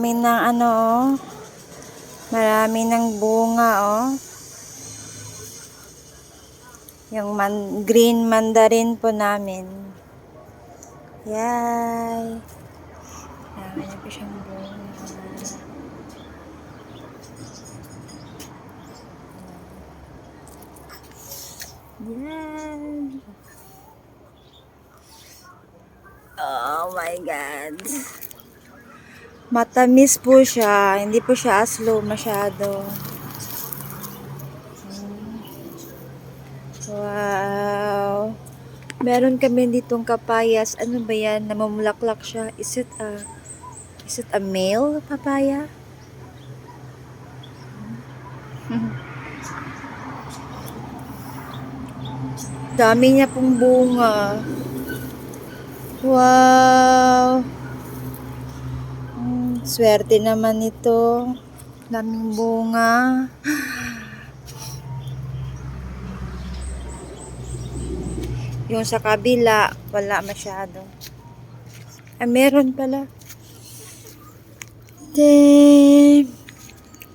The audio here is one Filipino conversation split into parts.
marami ng ano, oh. Marami ng bunga, oh. Yung green mandarin po namin. Yay! Marami na po siyang bunga. Yan! Oh my God! Matamis po siya. Hindi po siya slow masyado. Wow! Meron kami ditong kapayas. Ano ba yan? Namumulaklak siya. Is it a male papaya? Dami niya pong bunga. Wow! Swerte naman ito. Daming bunga. Yung sa kabila, wala masyado. Meron pala. Damn!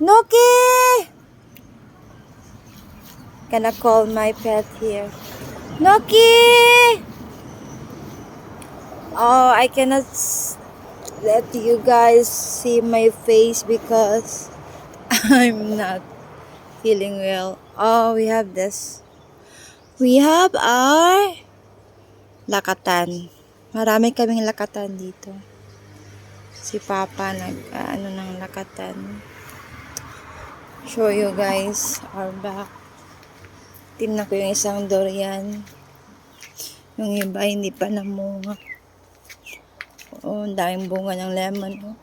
Noki! Gonna call my pet here. Noki! Oh, I cannot let you guys see my face because I'm not feeling well. Oh, we have this. We have our lakatan. Marami kaming lakatan dito. Si Papa ano ng lakatan. Show you guys our back. Tingnan ko yung isang durian. Yung iba hindi pa namunga. Oh, ang daming bunga ng lemon. Oh.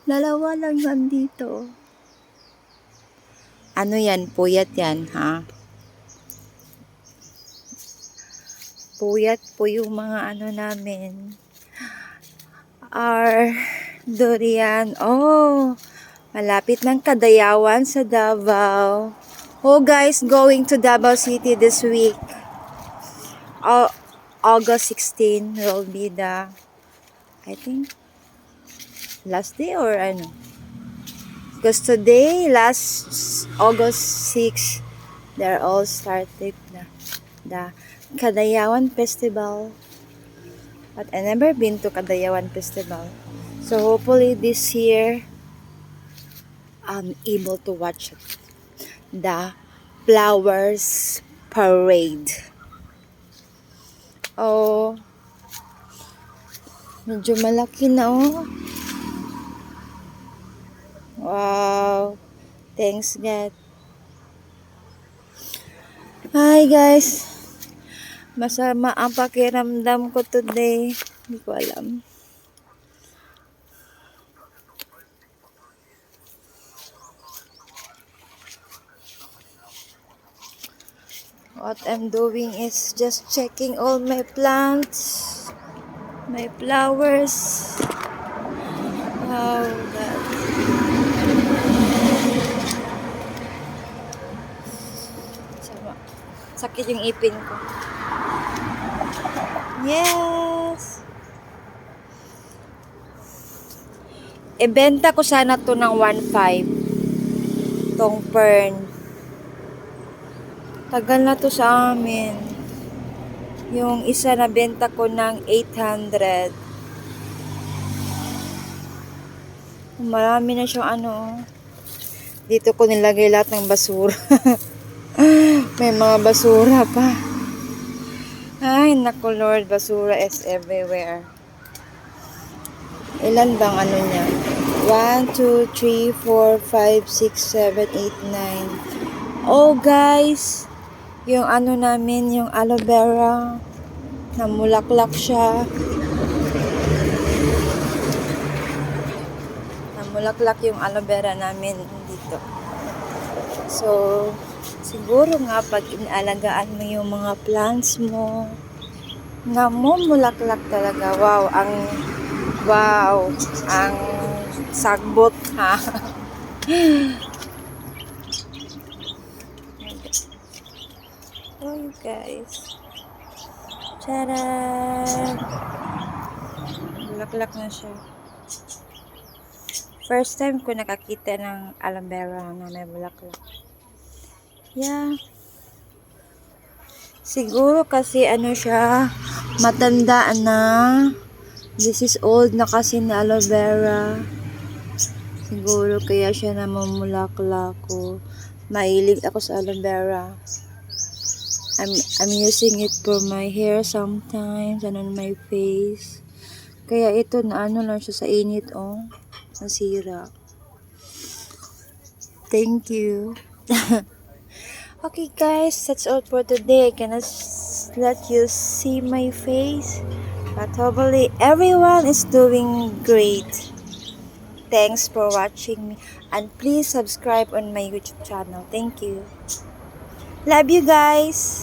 Dalawa lang yan dito. Ano yan? Puyat yan, ha? Puyat po yung mga ano namin. Our durian. Oh, malapit ng Kadayawan sa Davao. Oh guys, going to Davao City this week. August 16 will be the, I think, last day or ano. Because today, last August 6, they're all started na the Kadayawan Festival. But I never been to Kadayawan Festival. So hopefully this year, I'm able to watch it. The Flowers Parade. Oh, medyo malaki na, oh. Wow. Thanks God. Hi guys. Masama ang pakiramdam ko today. Hindi ko alam. What I'm doing is just checking all my plants, my flowers. Oh God. Sama. Sakit yung ipin ko. Yes! Ibenta ko sana to ng 1.5. Tong fern. Tagal na to sa amin. Yung isa na benta ko ng 800. Marami na siyang ano. Dito ko nilagay lahat ng basura. May mga basura pa. Ay, naku Lord, basura is everywhere. Ilan bang ano niya? 1, 2, 3, 4, 5, 6, 7, 8, 9. Oh guys, yung ano namin, yung aloe vera, namulaklak siya. Namulaklak yung aloe vera namin dito. So, siguro nga pag inaalagaan mo yung mga plants mo, namumulaklak talaga. Wow, ang sagbot ha. guys. Tara! Bulaklak na siya. First time ko nakakita ng aloe vera na may bulaklak. Yeah. Siguro kasi ano siya, matanda na. This is old na kasi na aloe vera. Siguro kaya siya namumulaklak ko. Mahilig ako sa aloe vera. I'm using it for my hair sometimes and on my face. Kaya ito na ano lang siya sa init, oh. Nasira. Thank you. Okay guys, that's all for today. I cannot let you see my face, but hopefully everyone is doing great. Thanks for watching me, and please subscribe on my YouTube channel. Thank you. Love you guys.